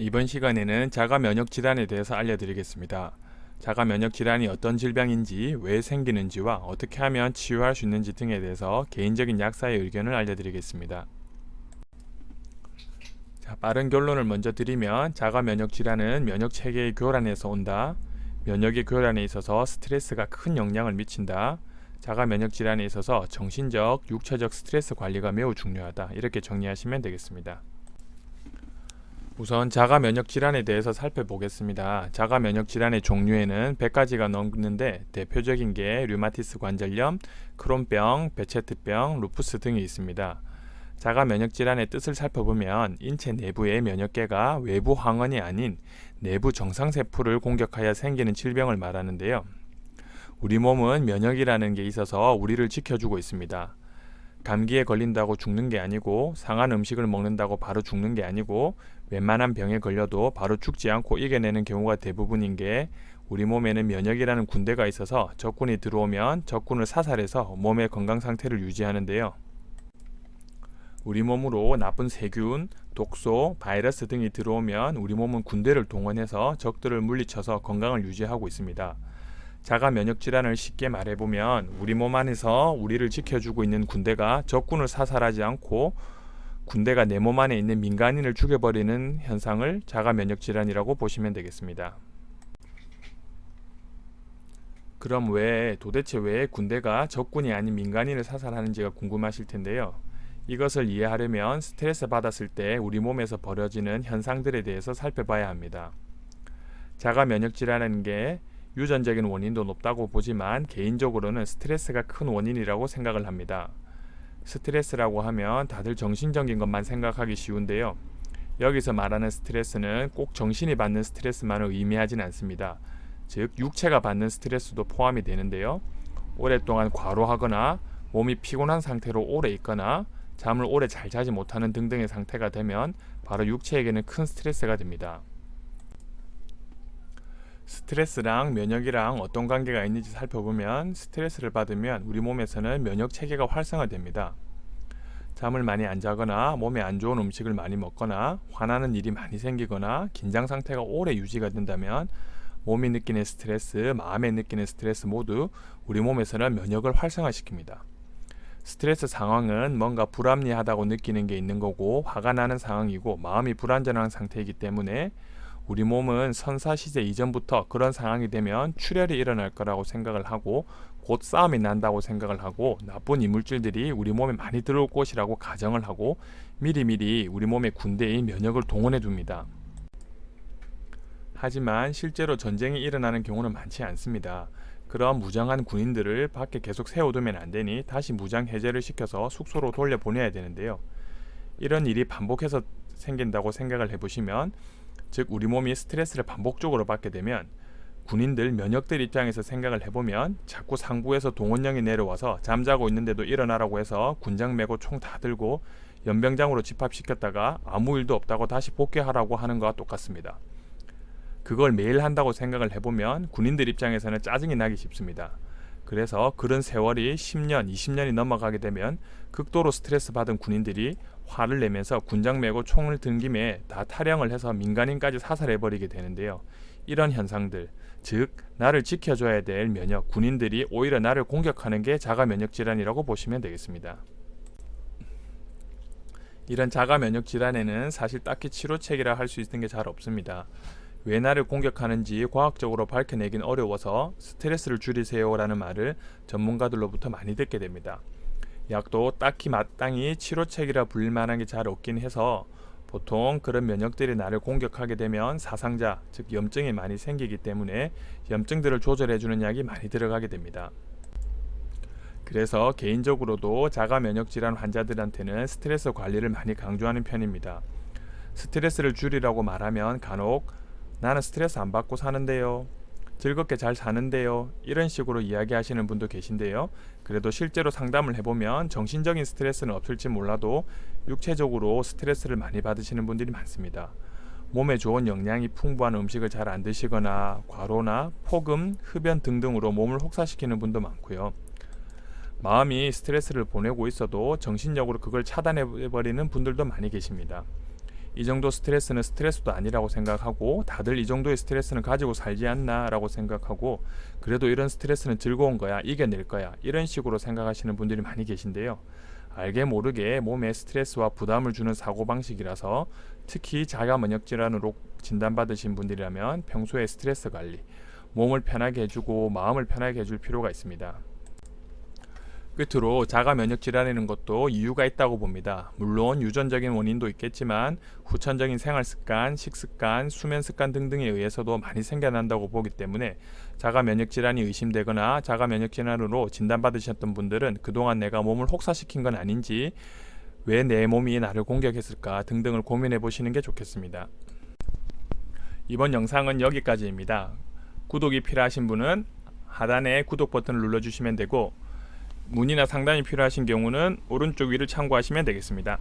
이번 시간에는 자가 면역 질환에 대해서 알려드리겠습니다. 자가 면역 질환이 어떤 질병인지, 왜 생기는지와 어떻게 하면 치유할 수 있는지 등에 대해서 개인적인 약사의 의견을 알려드리겠습니다. 빠른 결론을 먼저 드리면 자가 면역 질환은 면역 체계의 교란에서 온다. 면역의 교란에 있어서 스트레스가 큰 영향을 미친다. 자가 면역 질환에 있어서 정신적, 육체적 스트레스 관리가 매우 중요하다. 이렇게 정리하시면 되겠습니다. 우선 자가 면역 질환에 대해서 살펴보겠습니다. 자가 면역 질환의 종류에는 100가지가 넘는데 대표적인 게 류마티스 관절염, 크론병, 베체트병, 루푸스 등이 있습니다. 자가 면역 질환의 뜻을 살펴보면 인체 내부의 면역계가 외부 항원이 아닌 내부 정상세포를 공격하여 생기는 질병을 말하는데요. 우리 몸은 면역이라는 게 있어서 우리를 지켜주고 있습니다. 감기에 걸린다고 죽는 게 아니고, 상한 음식을 먹는다고 바로 죽는 게 아니고, 웬만한 병에 걸려도 바로 죽지 않고 이겨내는 경우가 대부분인 게, 우리 몸에는 면역이라는 군대가 있어서 적군이 들어오면 적군을 사살해서 몸의 건강 상태를 유지하는데요. 우리 몸으로 나쁜 세균, 독소, 바이러스 등이 들어오면 우리 몸은 군대를 동원해서 적들을 물리쳐서 건강을 유지하고 있습니다. 자가 면역 질환을 쉽게 말해보면 우리 몸 안에서 우리를 지켜주고 있는 군대가 적군을 사살하지 않고 군대가 내 몸 안에 있는 민간인을 죽여버리는 현상을 자가 면역 질환이라고 보시면 되겠습니다. 그럼 도대체 왜 군대가 적군이 아닌 민간인을 사살하는지가 궁금하실 텐데요. 이것을 이해하려면 스트레스 받았을 때 우리 몸에서 벌어지는 현상들에 대해서 살펴봐야 합니다. 자가 면역 질환이라는 게 유전적인 원인도 높다고 보지만 개인적으로는 스트레스가 큰 원인이라고 생각을 합니다. 스트레스라고 하면 다들 정신적인 것만 생각하기 쉬운데요. 여기서 말하는 스트레스는 꼭 정신이 받는 스트레스만을 의미하진 않습니다. 즉 육체가 받는 스트레스도 포함이 되는데요. 오랫동안 과로하거나 몸이 피곤한 상태로 오래 있거나 잠을 오래 잘 자지 못하는 등등의 상태가 되면 바로 육체에게는 큰 스트레스가 됩니다. 스트레스랑 면역이랑 어떤 관계가 있는지 살펴보면 스트레스를 받으면 우리 몸에서는 면역 체계가 활성화됩니다. 잠을 많이 안 자거나 몸에 안 좋은 음식을 많이 먹거나 화나는 일이 많이 생기거나 긴장 상태가 오래 유지가 된다면 몸이 느끼는 스트레스, 마음에 느끼는 스트레스 모두 우리 몸에서는 면역을 활성화시킵니다. 스트레스 상황은 뭔가 불합리하다고 느끼는 게 있는 거고 화가 나는 상황이고 마음이 불안정한 상태이기 때문에 우리 몸은 선사시대 이전부터 그런 상황이 되면 출혈이 일어날 거라고 생각을 하고 곧 싸움이 난다고 생각을 하고 나쁜 이물질들이 우리 몸에 많이 들어올 것이라고 가정을 하고 미리미리 우리 몸의 군대인 면역을 동원해 둡니다. 하지만 실제로 전쟁이 일어나는 경우는 많지 않습니다. 그런 무장한 군인들을 밖에 계속 세워두면 안 되니 다시 무장 해제를 시켜서 숙소로 돌려보내야 되는데요. 이런 일이 반복해서 생긴다고 생각을 해보시면 즉 우리 몸이 스트레스를 반복적으로 받게 되면 군인들, 면역들 입장에서 생각을 해보면 자꾸 상부에서 동원령이 내려와서 잠자고 있는데도 일어나라고 해서 군장 메고 총 다 들고 연병장으로 집합시켰다가 아무 일도 없다고 다시 복귀하라고 하는 것과 똑같습니다. 그걸 매일 한다고 생각을 해보면 군인들 입장에서는 짜증이 나기 쉽습니다. 그래서 그런 세월이 10년, 20년이 넘어가게 되면 극도로 스트레스 받은 군인들이 화를 내면서 군장 메고 총을 든 김에 다 탈영을 해서 민간인까지 사살해버리게 되는데요. 이런 현상들, 즉 나를 지켜줘야 될 면역, 군인들이 오히려 나를 공격하는 게 자가 면역 질환이라고 보시면 되겠습니다. 이런 자가 면역 질환에는 사실 딱히 치료책이라 할 수 있는 게 잘 없습니다. 왜 나를 공격하는지 과학적으로 밝혀내긴 어려워서 스트레스를 줄이세요 라는 말을 전문가들로부터 많이 듣게 됩니다. 약도 딱히 마땅히 치료책이라 불릴 만한 게 잘 없긴 해서 보통 그런 면역들이 나를 공격하게 되면 사상자, 즉 염증이 많이 생기기 때문에 염증들을 조절해주는 약이 많이 들어가게 됩니다. 그래서 개인적으로도 자가 면역 질환 환자들한테는 스트레스 관리를 많이 강조하는 편입니다. 스트레스를 줄이라고 말하면 간혹 나는 스트레스 안 받고 사는데요, 즐겁게 잘 사는데요, 이런 식으로 이야기하시는 분도 계신데요. 그래도 실제로 상담을 해보면 정신적인 스트레스는 없을지 몰라도 육체적으로 스트레스를 많이 받으시는 분들이 많습니다. 몸에 좋은 영양이 풍부한 음식을 잘 안 드시거나 과로나 폭음, 흡연 등등으로 몸을 혹사시키는 분도 많고요. 마음이 스트레스를 보내고 있어도 정신력으로 그걸 차단해버리는 분들도 많이 계십니다. 이 정도 스트레스는 스트레스도 아니라고 생각하고 다들 이 정도의 스트레스는 가지고 살지 않나 라고 생각하고 그래도 이런 스트레스는 즐거운 거야, 이겨낼 거야, 이런 식으로 생각하시는 분들이 많이 계신데요. 알게 모르게 몸에 스트레스와 부담을 주는 사고방식이라서 특히 자가 면역질환으로 진단받으신 분들이라면 평소에 스트레스 관리, 몸을 편하게 해주고 마음을 편하게 해줄 필요가 있습니다. 끝으로 자가 면역 질환이라는 것도 이유가 있다고 봅니다. 물론 유전적인 원인도 있겠지만 후천적인 생활 습관, 식습관, 수면 습관 등등에 의해서도 많이 생겨난다고 보기 때문에 자가 면역 질환이 의심되거나 자가 면역 질환으로 진단받으셨던 분들은 그동안 내가 몸을 혹사시킨 건 아닌지, 왜 내 몸이 나를 공격했을까 등등을 고민해 보시는 게 좋겠습니다. 이번 영상은 여기까지입니다. 구독이 필요하신 분은 하단에 구독 버튼을 눌러주시면 되고 문의나 상담이 필요하신 경우는 오른쪽 위를 참고하시면 되겠습니다.